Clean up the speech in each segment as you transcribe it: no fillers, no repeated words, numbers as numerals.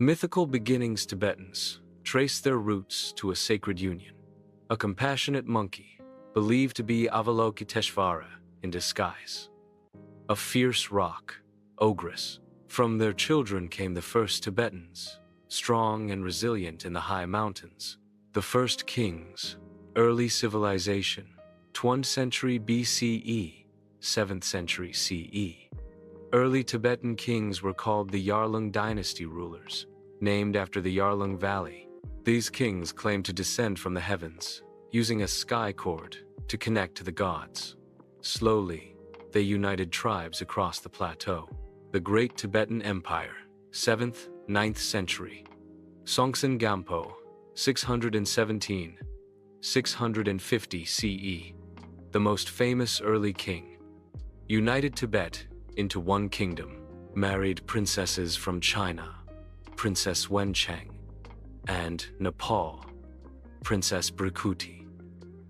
Mythical beginnings. Tibetans trace their roots to a sacred union, a compassionate monkey, believed to be Avalokiteshvara in disguise, a fierce rock, ogress. From their children came the first Tibetans, strong and resilient in the high mountains. The first kings, early civilization, 12th century BCE, 7th century CE. Early Tibetan kings were called the Yarlung dynasty rulers, named after the Yarlung Valley. These kings claimed to descend from the heavens, using a sky cord to connect to the gods. Slowly, they united tribes across the plateau. The Great Tibetan Empire, 7th, 9th century. Songtsen Gampo, 617, 650 CE. The most famous early king. United Tibet into one kingdom. Married princesses from China, Princess Wencheng, and Nepal, Princess Brikuti.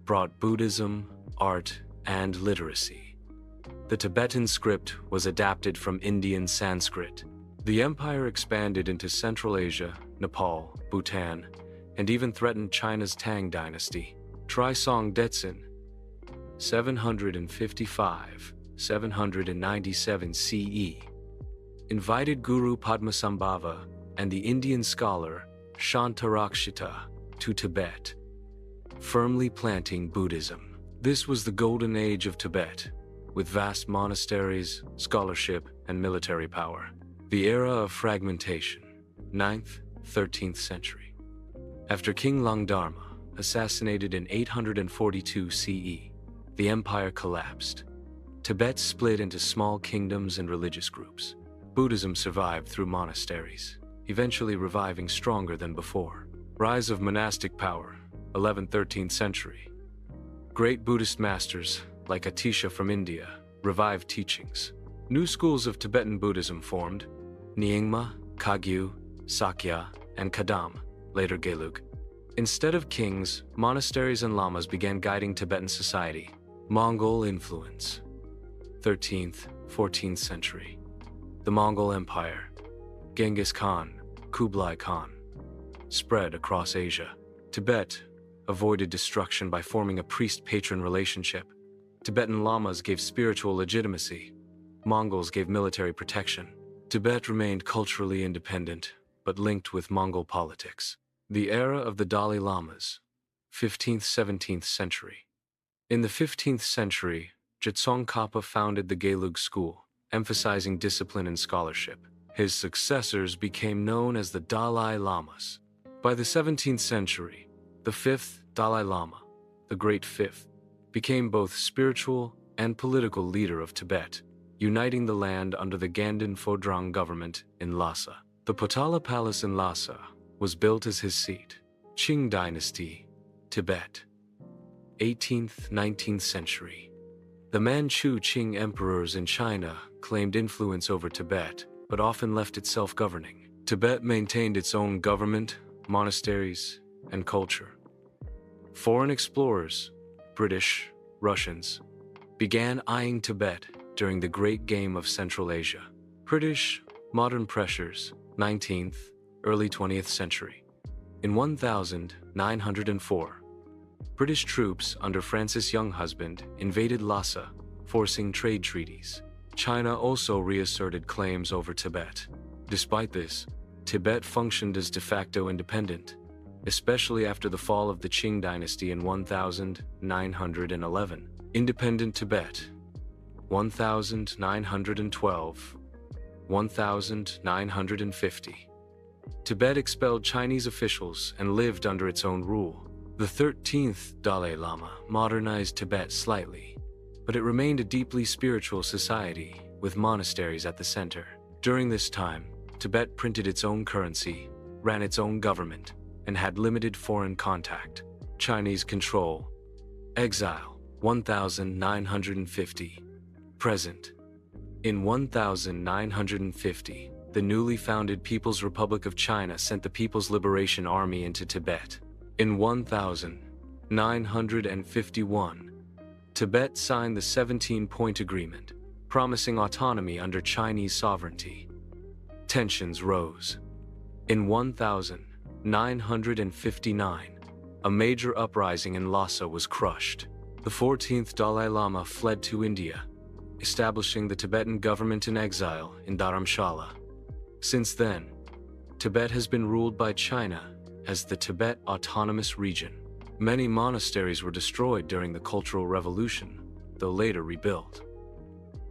Brought Buddhism, art, and literacy. The Tibetan script was adapted from Indian Sanskrit. The empire expanded into Central Asia, Nepal, Bhutan, and even threatened China's Tang dynasty. Trisong Detsen, 755-797 CE, invited Guru Padmasambhava and the Indian scholar Shantarakshita to Tibet, firmly planting Buddhism. This was the golden age of Tibet, with vast monasteries, scholarship, and military power. The era of fragmentation, 9th, 13th century. After King Langdharma, assassinated in 842 CE, the empire collapsed. Tibet split into small kingdoms and religious groups. Buddhism survived through monasteries, eventually reviving stronger than before. Rise of monastic power, 11th, 13th century. Great Buddhist masters, like Atisha from India, revived teachings. New schools of Tibetan Buddhism formed: Nyingma, Kagyu, Sakya, and Kadam, later Gelug. Instead of kings, monasteries and lamas began guiding Tibetan society. Mongol influence, 13th, 14th century. The Mongol Empire, Genghis Khan, Kublai Khan, spread across Asia. Tibet avoided destruction by forming a priest-patron relationship. Tibetan lamas gave spiritual legitimacy. Mongols gave military protection. Tibet remained culturally independent, but linked with Mongol politics. The era of the Dalai Lamas, 15th, 17th century. In the 15th century, Tsongkhapa founded the Gelug school, emphasizing discipline and scholarship. His successors became known as the Dalai Lamas. By the 17th century, the fifth Dalai Lama, the Great Fifth, became both spiritual and political leader of Tibet, uniting the land under the Ganden Phodrang government in Lhasa. The Potala Palace in Lhasa was built as his seat. Qing Dynasty, Tibet, 18th, 19th century. The Manchu Qing emperors in China claimed influence over Tibet, but often left it self-governing. Tibet maintained its own government, monasteries, and culture. Foreign explorers, British, Russians, began eyeing Tibet during the Great Game of Central Asia. British modern pressures, 19th, early 20th century. In 1904, British troops under Francis Younghusband invaded Lhasa, forcing trade treaties. China also reasserted claims over Tibet. Despite this, Tibet functioned as de facto independent, especially after the fall of the Qing dynasty in 1911. Independent Tibet, 1912, 1950. Tibet expelled Chinese officials and lived under its own rule. The 13th Dalai Lama modernized Tibet slightly, but it remained a deeply spiritual society with monasteries at the center. During this time, Tibet printed its own currency, ran its own government, and had limited foreign contact. Chinese control. Exile, 1950. Present. In 1950, the newly founded People's Republic of China sent the People's Liberation Army into Tibet. In 1951, Tibet signed the 17-point agreement, promising autonomy under Chinese sovereignty. Tensions rose. In 1959, a major uprising in Lhasa was crushed. The 14th Dalai Lama fled to India, establishing the Tibetan government in exile in Dharamshala. Since then, Tibet has been ruled by China as the Tibet Autonomous Region. Many monasteries were destroyed during the Cultural Revolution, though later rebuilt.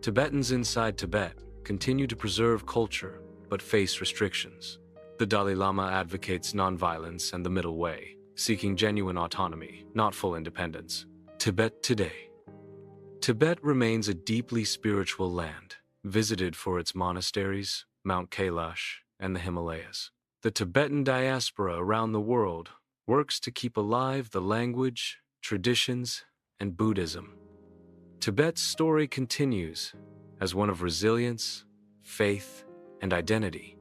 Tibetans inside Tibet continue to preserve culture but face restrictions. The Dalai Lama advocates nonviolence and the middle way, seeking genuine autonomy, not full independence. Tibet today. Tibet remains a deeply spiritual land, visited for its monasteries, Mount Kailash, and the Himalayas. The Tibetan diaspora around the world works to keep alive the language, traditions, and Buddhism. Tibet's story continues as one of resilience, faith, and identity.